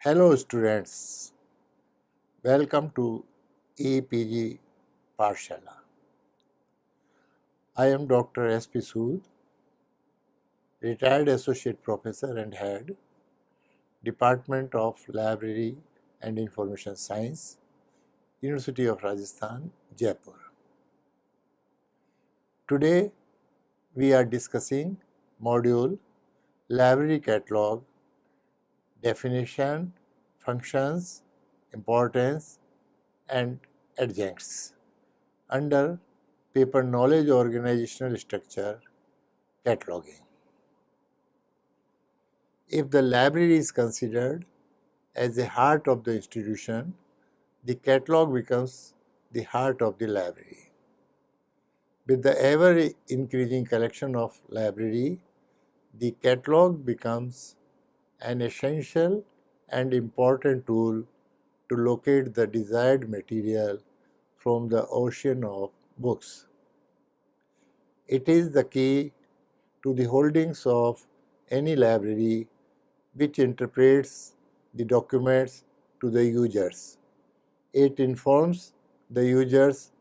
Hello students, welcome to EPG Parshala. I am Dr. S.P. Sood, retired Associate Professor and Head, Department of Library and Information Science, University of Rajasthan, Jaipur. Today we are discussing module Library Catalogue, Definition, Functions, Importance and Adjuncts under Paper Knowledge Organizational Structure Cataloging. If the library is considered as the heart of the institution, the catalog becomes the heart of the library. With the ever-increasing collection of library, the catalog becomes an essential and important tool to locate the desired material from the ocean of books. It is the key to the holdings of any library which interprets the documents to the users. It informs the users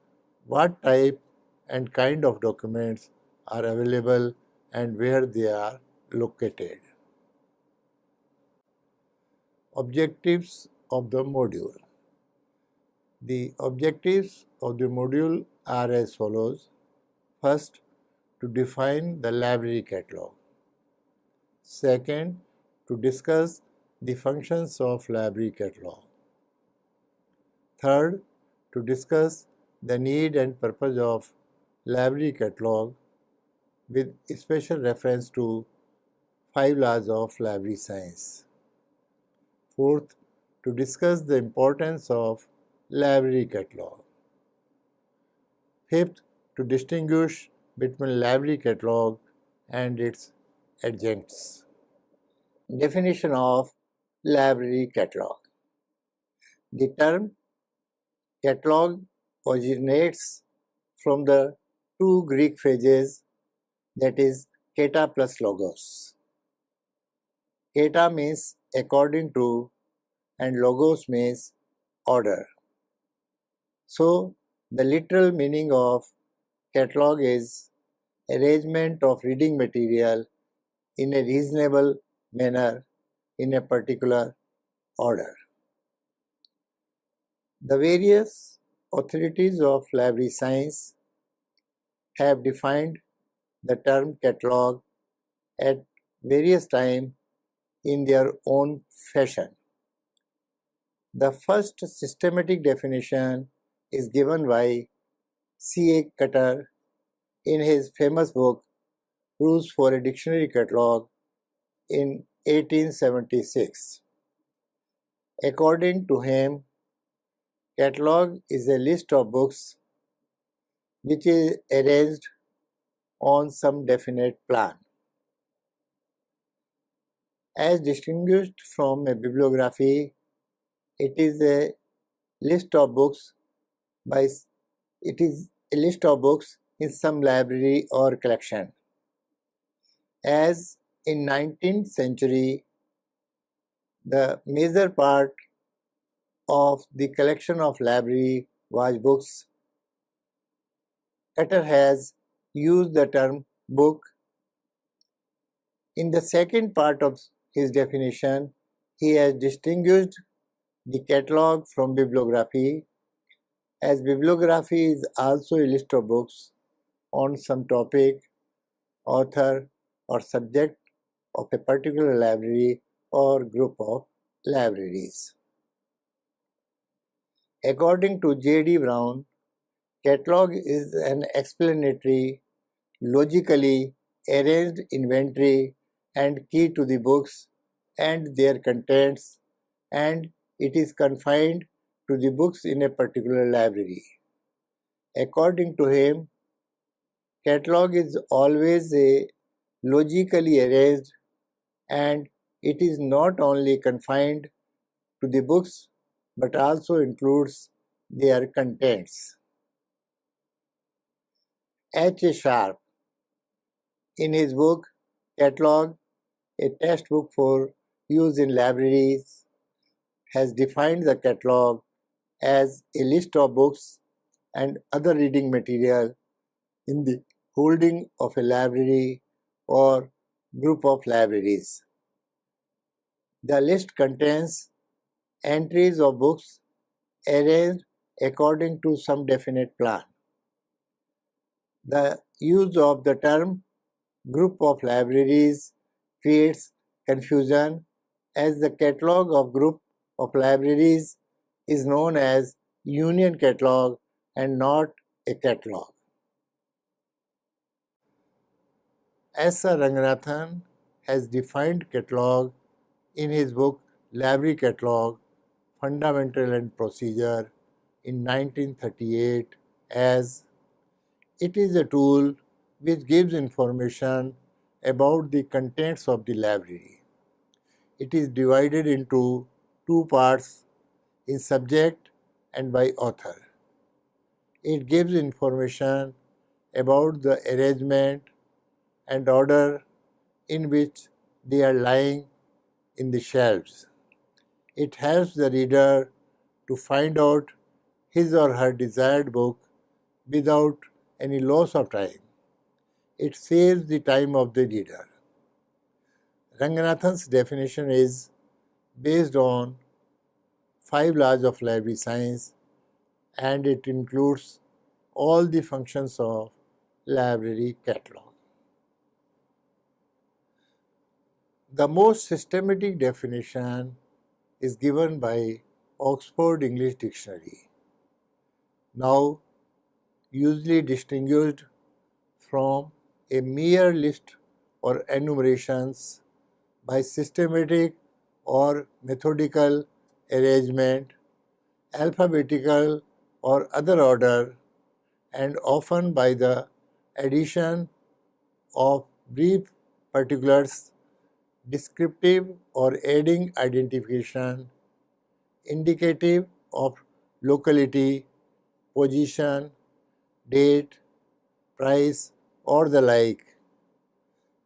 what type and kind of documents are available and where they are located. Objectives of the module. The objectives of the module are as follows. First, to define the library catalog. Second, to discuss the functions of library catalog. Third, to discuss the need and purpose of library catalog with special reference to 5 laws of library science. Fourth, to discuss the importance of library catalog. Fifth, to distinguish between library catalog and its adjuncts. Definition of library catalog. The term catalog originates from the two Greek phrases, that is kata plus logos. Kata means according to and logos means order. So the literal meaning of catalog is arrangement of reading material in a reasonable manner in a particular order. The various authorities of library science have defined the term catalog at various times in their own fashion. The first systematic definition is given by C.A. Cutter in his famous book Rules for a Dictionary Catalog in 1876. According to him, catalog is a list of books which is arranged on some definite plan. As distinguished from a bibliography, it is a list of books in some library or collection. As in 19th century, the major part of the collection of library was books. Cutter has used the term book. In the second part of his definition, he has distinguished the catalog from bibliography, as bibliography is also a list of books on some topic, author or subject of a particular library or group of libraries. According to J.D. Brown, catalog is an explanatory, logically arranged inventory and key to the books and their contents, and it is confined to the books in a particular library. According to him, catalog is always a logically arranged and it is not only confined to the books but also includes their contents. H.A. Sharp, in his book Catalogue, a textbook for use in libraries, has defined the catalog as a list of books and other reading material in the holding of a library or group of libraries. The list contains entries of books arranged according to some definite plan. The use of the term group of libraries creates confusion, as the catalog of group of libraries is known as union catalog and not a catalog. S. R. Ranganathan has defined catalog in his book Library Catalog, Fundamental and Procedure in 1938 as it is a tool which gives information about the contents of the library. It is divided into two parts, in subject and by author. It gives information about the arrangement and order in which they are lying in the shelves. It helps the reader to find out his or her desired book without any loss of time. It saves the time of the reader. Ranganathan's definition is based on 5 laws of library science, and it includes all the functions of library catalog. The most systematic definition is given by Oxford English Dictionary, now usually distinguished from a mere list or enumerations by systematic or methodical arrangement, alphabetical or other order, and often by the addition of brief particulars descriptive or adding identification, indicative of locality, position, date, price, or the like.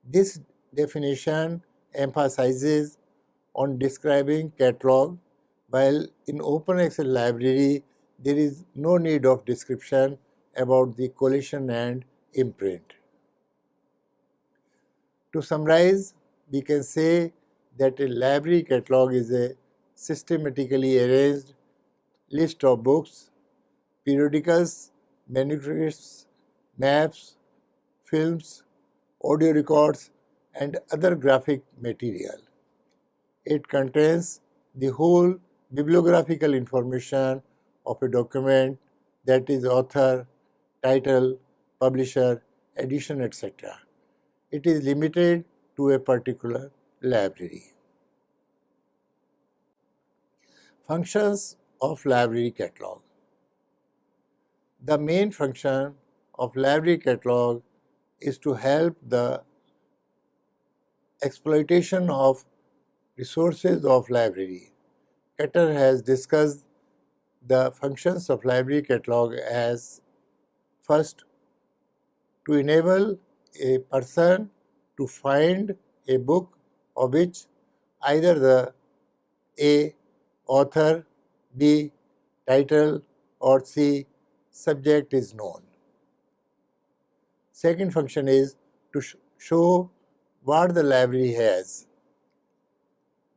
This definition emphasizes on describing catalog, while in open access library there is no need of description about the collection and imprint. To summarize, we can say that a library catalog is a systematically arranged list of books, periodicals, manuscripts, maps, films, audio records, and other graphic material. It contains the whole bibliographical information of a document, that is author, title, publisher, edition, etc. It is limited to a particular library. Functions of library catalog. The main function of library catalog is to help the exploitation of resources of library. Keter has discussed the functions of library catalog as: first, to enable a person to find a book of which either the A. author, B. title, or C. subject is known. Second function is to show what the library has: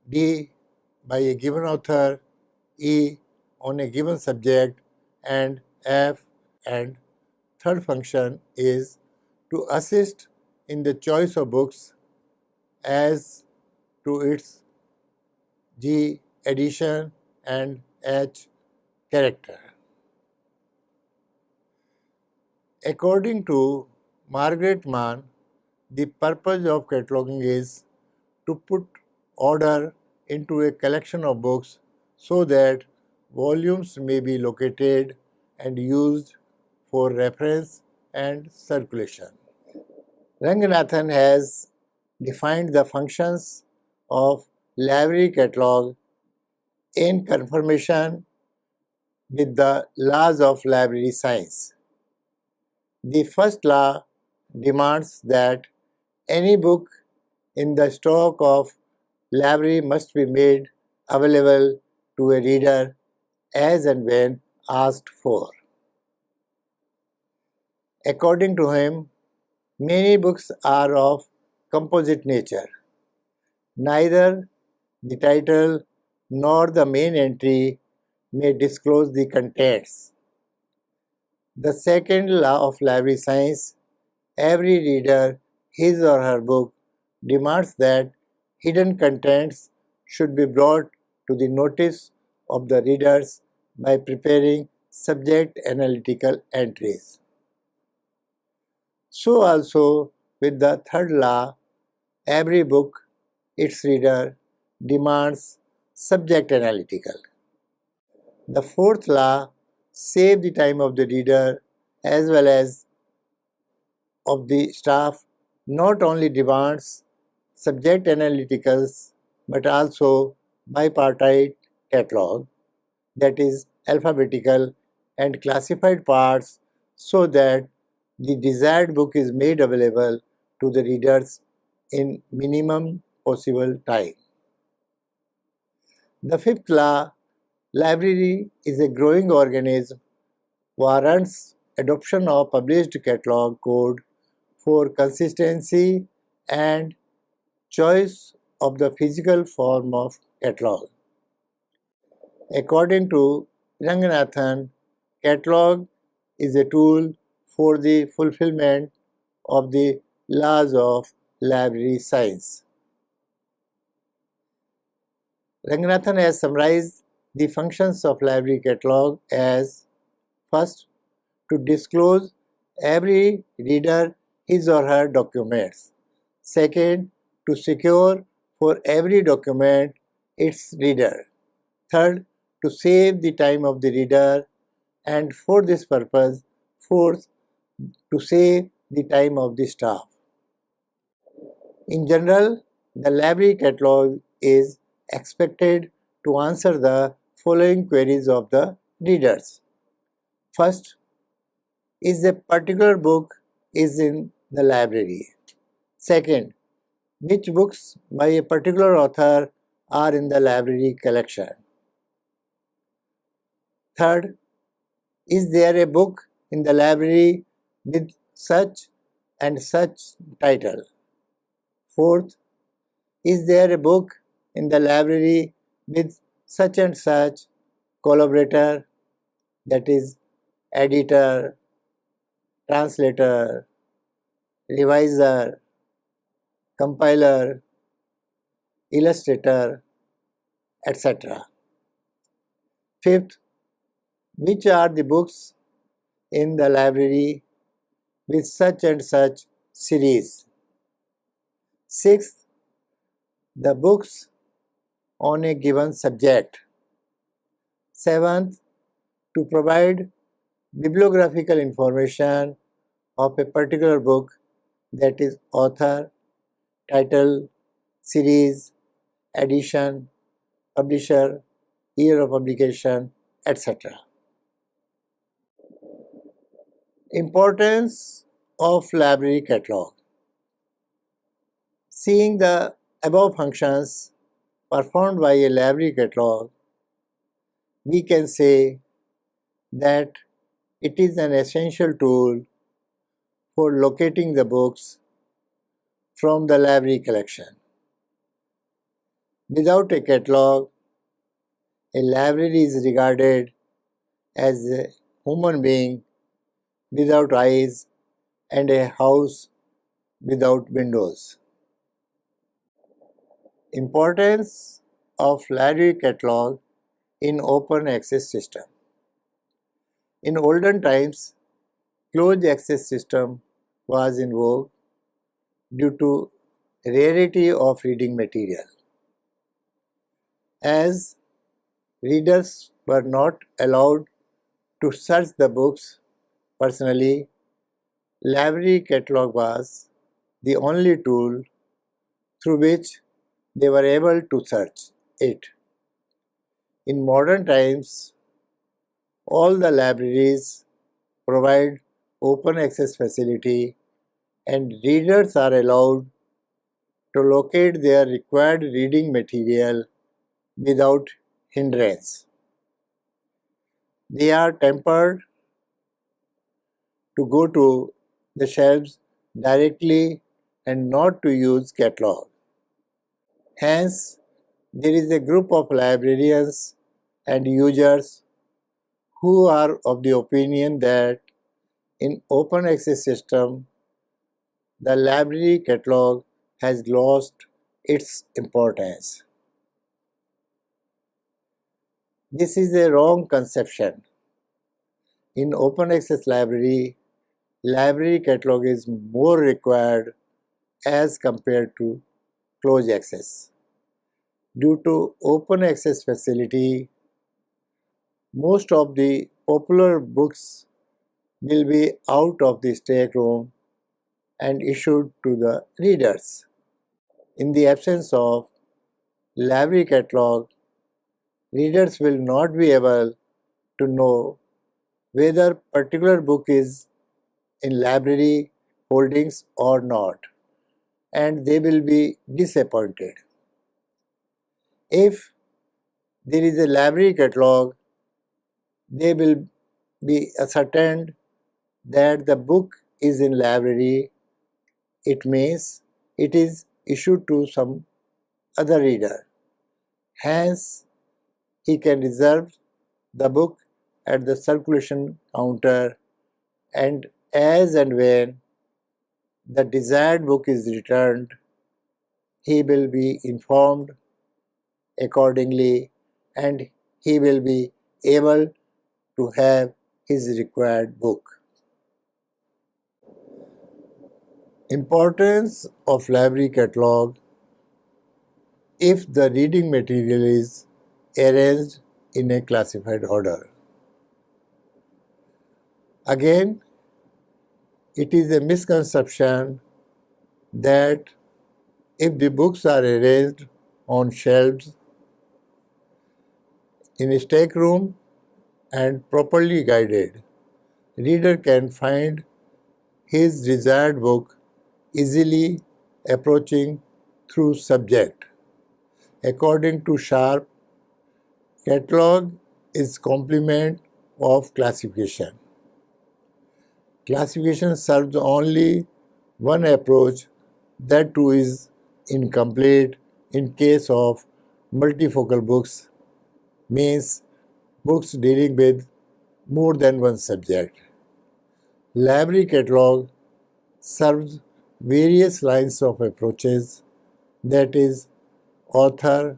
D. by a given author, E. on a given subject, and F. and third function is to assist in the choice of books as to its G. edition and H. character. According to Margaret Mann, the purpose of cataloging is to put order into a collection of books so that volumes may be located and used for reference and circulation. Ranganathan has defined the functions of library catalog in conformation with the laws of library science. The first law demands that any book in the stock of library must be made available to a reader as and when asked for. According to him, many books are of composite nature. Neither the title nor the main entry may disclose the contents. The second law of library science, every reader, his or her book, demands that hidden contents should be brought to the notice of the readers by preparing subject analytical entries. So also with the third law, every book, its reader, demands subject analytical. The fourth law, save the time of the reader as well as of the staff, not only demands subject analyticals but also bipartite catalog, that is alphabetical and classified parts, so that the desired book is made available to the readers in minimum possible time. The fifth law, library is a growing organism, warrants adoption of published catalog code for consistency and choice of the physical form of catalog. According to Ranganathan, catalog is a tool for the fulfillment of the laws of library science. Ranganathan has summarized the functions of library catalog as: first, to disclose every reader his or her documents. Second, to secure for every document its reader. Third, to save the time of the reader, and for this purpose, fourth, to save the time of the staff. In general, the library catalog is expected to answer the following queries of the readers. First, is a particular book is in the library? Second, which books by a particular author are in the library collection? Third, is there a book in the library with such and such title? Fourth, is there a book in the library with such and such collaborator, that is editor, translator, reviser, compiler, illustrator, etc. Fifth, which are the books in the library with such and such series? Sixth, the books on a given subject. Seventh, to provide bibliographical information of a particular book, that is author, title, series, edition, publisher, year of publication, etc. Importance of library catalog. Seeing the above functions performed by a library catalog, we can say that it is an essential tool for locating the books from the library collection. Without a catalog, a library is regarded as a human being without eyes and a house without windows. Importance of library catalog in open access system. In olden times, closed access system was in vogue due to rarity of reading material. As readers were not allowed to search the books personally, library catalog was the only tool through which they were able to search it. In modern times, all the libraries provide open access facility and readers are allowed to locate their required reading material without hindrance. They are tempered to go to the shelves directly and not to use catalog. Hence, there is a group of librarians and users who are of the opinion that in open access system, the library catalog has lost its importance. This is a wrong conception. In open access library catalog is more required as compared to closed access. Due to open access facility, most of the popular books will be out of the stack room and issued to the readers. In the absence of library catalog, readers will not be able to know whether particular book is in library holdings or not, and they will be disappointed. If there is a library catalog, they will be ascertained that the book is in library. It means it is issued to some other reader. Hence, he can reserve the book at the circulation counter, and as and when the desired book is returned, he will be informed accordingly and he will be able to have his required book. Importance of library catalog: if the reading material is arranged in a classified order. Again, it is a misconception that if the books are arranged on shelves in a stack room and properly guided, reader can find his desired book easily approaching through subject. According to Sharp, catalog is complement of classification. Classification serves only one approach, that too is incomplete in case of multifocal books, means books dealing with more than one subject. Library catalog serves various lines of approaches, that is, author,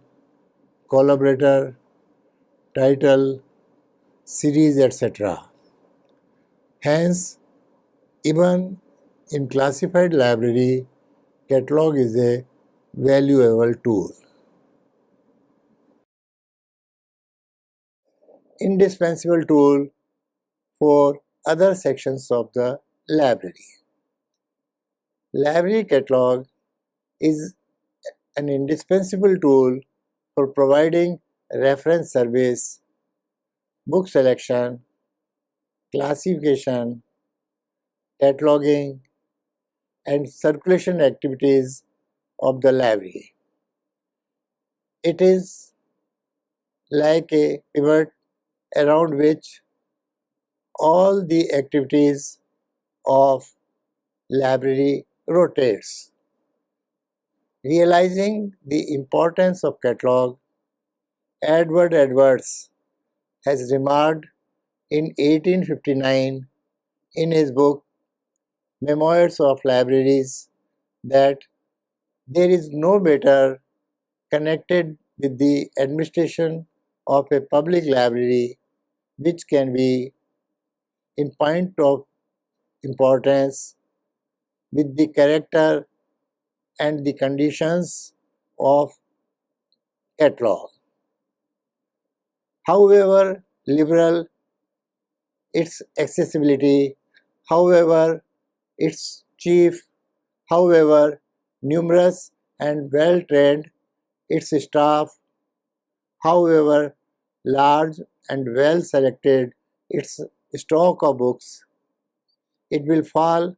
collaborator, title, series, etc. Hence, even in classified library, catalog is a valuable tool. Indispensable tool for other sections of the library. Library catalog is an indispensable tool for providing reference service, book selection, classification, cataloging, and circulation activities of the library. It is like a pivot around which all the activities of library rotates. Realizing the importance of catalog, Edward Edwards has remarked in 1859 in his book Memoirs of Libraries that there is no better connected with the administration of a public library which can be in point of importance with the character and the conditions of catalog. However liberal its accessibility, however its chief, however numerous and well trained its staff, however large and well selected its stock of books, it will fall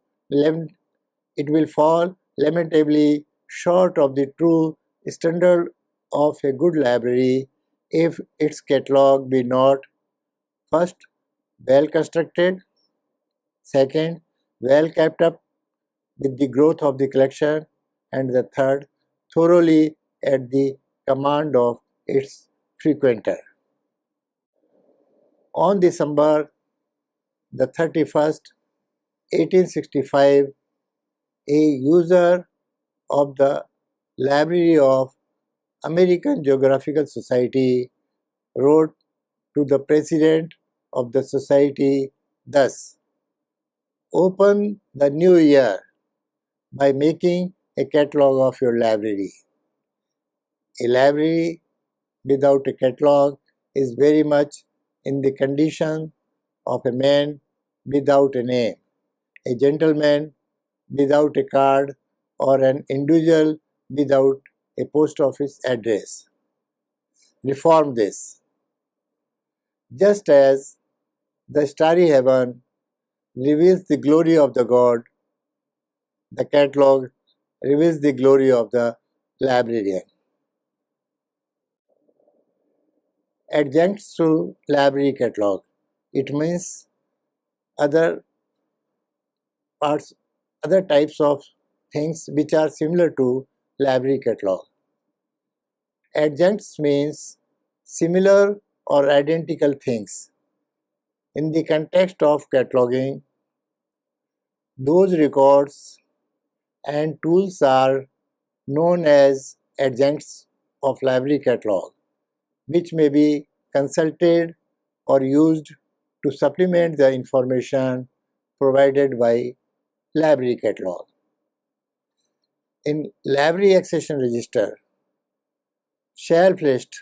lamentably short of the true standard of a good library if its catalog be not first well constructed, second well kept up with the growth of the collection, and the third thoroughly at the command of its frequenter. On December the 31st, 1865, a user of the Library of American Geographical Society wrote to the president of the society thus: "Open the new year by making a catalogue of your library." A library without a catalogue is very much in the condition of a man without a name, a gentleman without a card, or an individual without a post office address. Reform this. Just as the starry heaven reveals the glory of the God, the catalogue reveals the glory of the librarian. Adjuncts to library catalogue. It means other types of things which are similar to library catalogue. Adjuncts means similar or identical things. In the context of cataloging, those records and tools are known as adjuncts of library catalog, which may be consulted or used to supplement the information provided by library catalog. In library accession register, shelf list,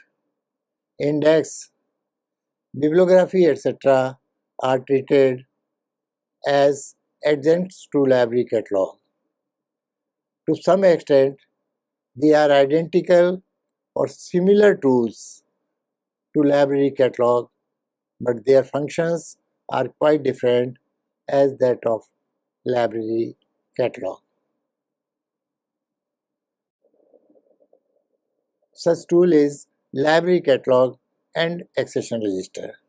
index, bibliography, etc. are treated as adjuncts to library catalog. To some extent, they are identical or similar tools to library catalog, but their functions are quite different as that of library catalog. Such tool is library catalog and accession register.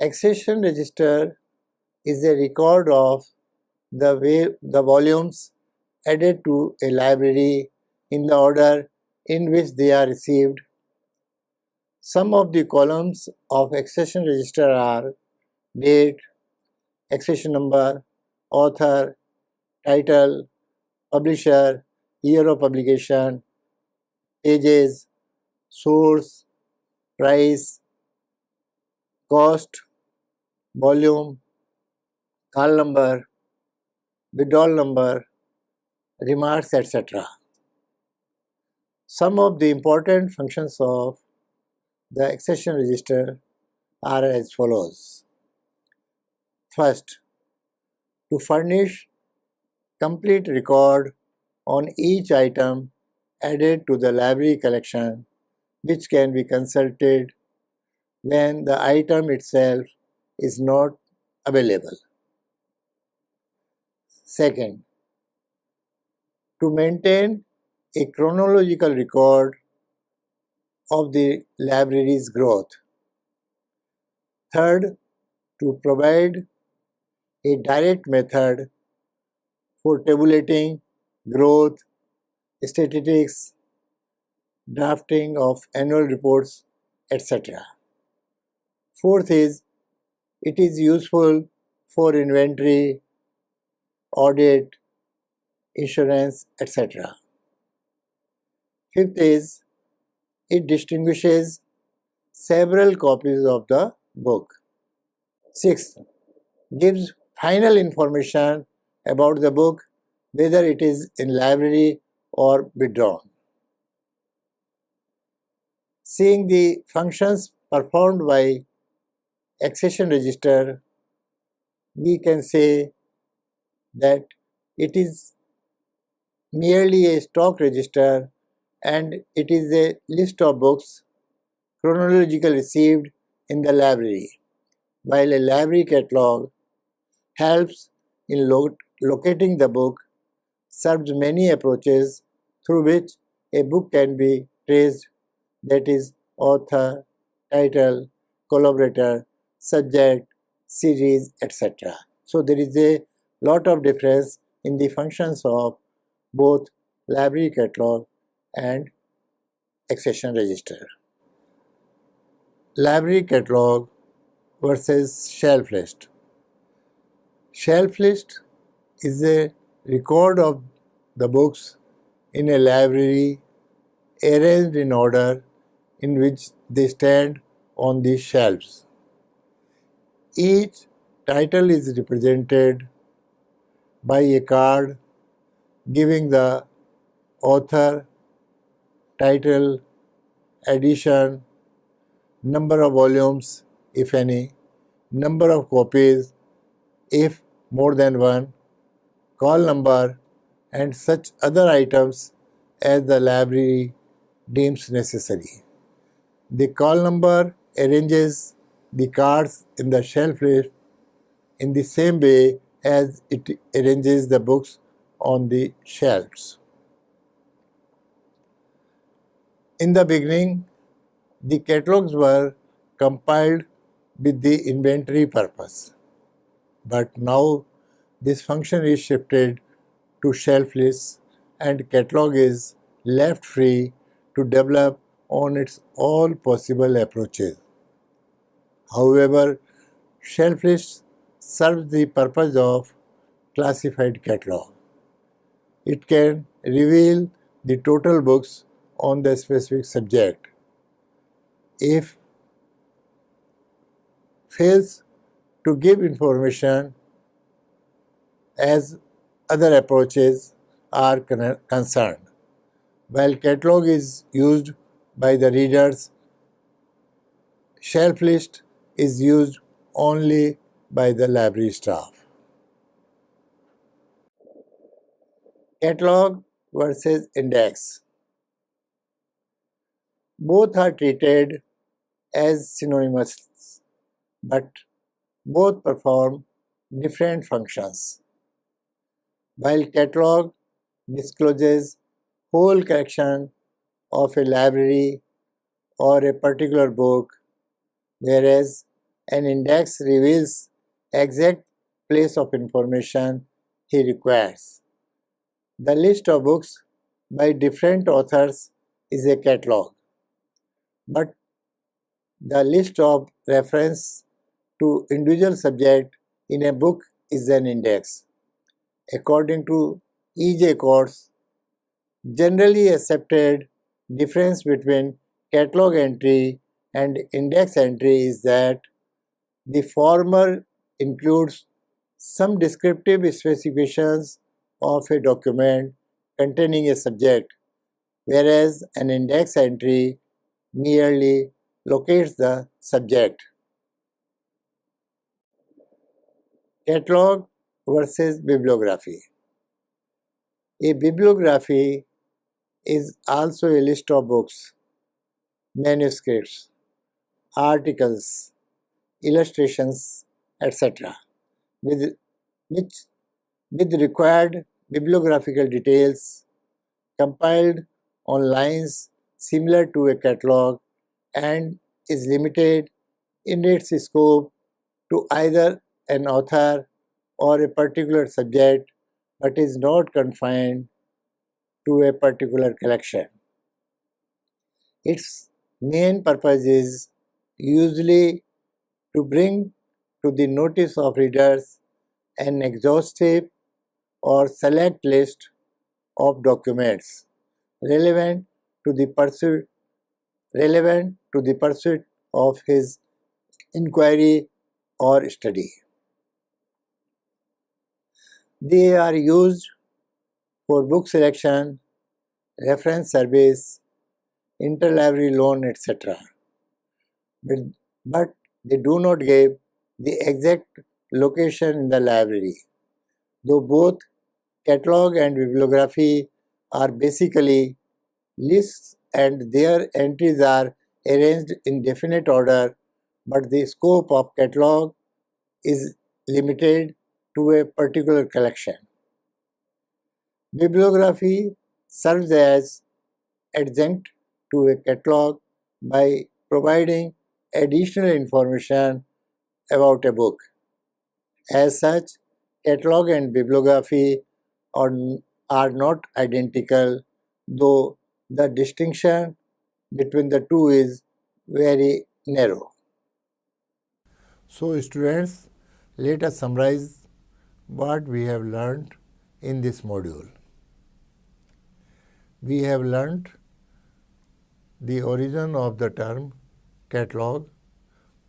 Accession register is a record of the volumes added to a library in the order in which they are received. Some of the columns of accession register are date, accession number, author, title, publisher, year of publication, pages, source, price, cost, volume, call number, withdrawal number, remarks, etc. Some of the important functions of the accession register are as follows. First, to furnish complete record on each item added to the library collection, which can be consulted when the item itself is not available. Second, to maintain a chronological record of the library's growth. Third, to provide a direct method for tabulating growth, statistics, drafting of annual reports, etc. Fourth is, it is useful for inventory, audit, insurance, etc. Fifth is, it distinguishes several copies of the book. Sixth, gives final information about the book, whether it is in library or withdrawn. Seeing the functions performed by accession register, we can say that it is merely a stock register and it is a list of books chronologically received in the library, while a library catalog helps in locating the book, serves many approaches through which a book can be traced, that is, author, title, collaborator, subject, series, etc. So there is a lot of difference in the functions of both library catalog and accession register. Library catalog versus shelf list. Shelf list is a record of the books in a library arranged in order in which they stand on the shelves. Each title is represented by a card giving the author, title, edition, number of volumes, if any, number of copies, if more than one, call number, and such other items as the library deems necessary. The call number arranges the cards in the shelf list in the same way as it arranges the books on the shelves. In the beginning, the catalogs were compiled with the inventory purpose, but now this function is shifted to shelf lists and catalog is left free to develop on its all possible approaches. However, shelf list serves the purpose of classified catalog. It can reveal the total books on the specific subject. If fails to give information as other approaches are concerned. While catalog is used by the readers, shelf list is used only by the library staff. Catalog versus index. Both are treated as synonymous, but both perform different functions. While catalog discloses whole collection of a library or a particular book, whereas an index reveals exact place of information he requires. The list of books by different authors is a catalog, but the list of reference to individual subject in a book is an index. According to E.J. Court's generally accepted difference between catalog entry and index entry is that the former includes some descriptive specifications of a document containing a subject, whereas an index entry merely locates the subject. Catalog versus bibliography. A bibliography is also a list of books, manuscripts, articles, illustrations, etc., with required bibliographical details compiled on lines similar to a catalog and is limited in its scope to either an author or a particular subject, but is not confined to a particular collection. Its main purpose is usually to bring to the notice of readers an exhaustive or select list of documents relevant to the pursuit of his inquiry or study. They are used for book selection, reference service, interlibrary loan, etc. But they do not give the exact location in the library, though both catalog and bibliography are basically lists and their entries are arranged in definite order, but the scope of catalog is limited to a particular collection. Bibliography serves as adjunct to a catalog by providing additional information about a book. As such, catalog and bibliography are, are not identical, though the distinction between the two is very narrow. So students, let us summarize what we have learned in this module. We have learned the origin of the term catalog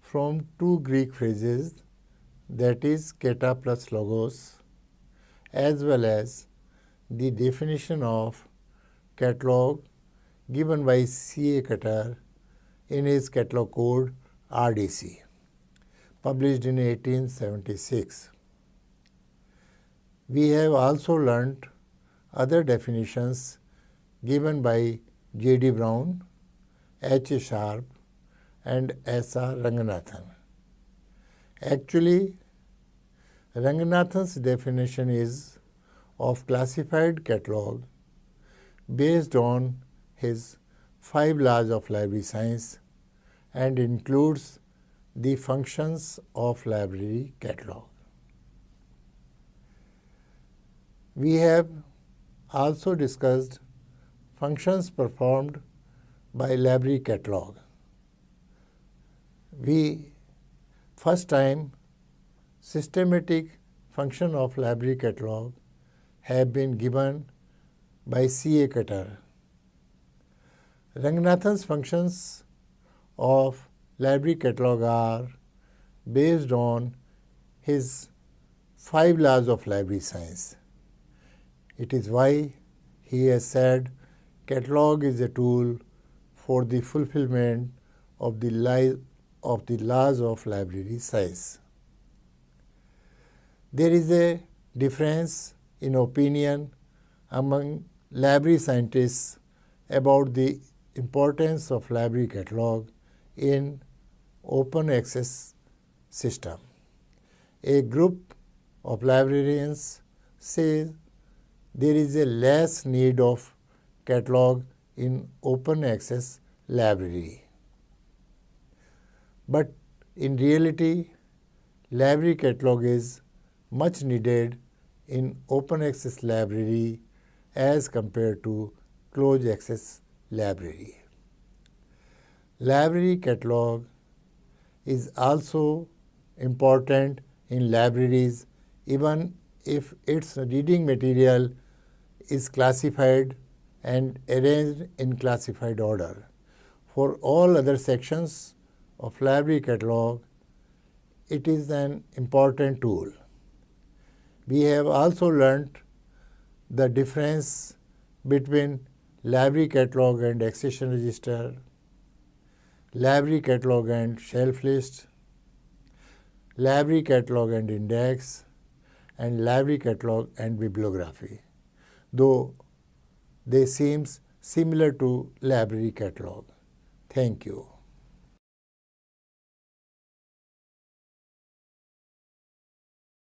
from two Greek phrases, that is kata plus logos, as well as the definition of catalog given by C.A. Qatar in his catalog code RDC, published in 1876. We have also learnt other definitions given by J.D. Brown, H.A. Sharp, and S.R. Ranganathan. Actually, Ranganathan's definition is of classified catalog based on his 5 laws of library science and includes the functions of library catalog. We have also discussed functions performed by library catalog. We first time systematic function of library catalog have been given by C.A. Qatar. Ranganathan's functions of library catalog are based on his 5 laws of library science. It is why he has said catalog is a tool for the fulfillment of the laws of library science. There is a difference in opinion among library scientists about the importance of library catalog in open access system. A group of librarians say there is a less need of catalog in open access library. But in reality, library catalog is much needed in open access library as compared to closed access library. Library catalog is also important in libraries even if its reading material is classified and arranged in classified order. For all other sections of library catalog, it is an important tool. We have also learnt the difference between library catalog and accession register, library catalog and shelf list, library catalog and index, and library catalog and bibliography, though they seem similar to library catalog. Thank you.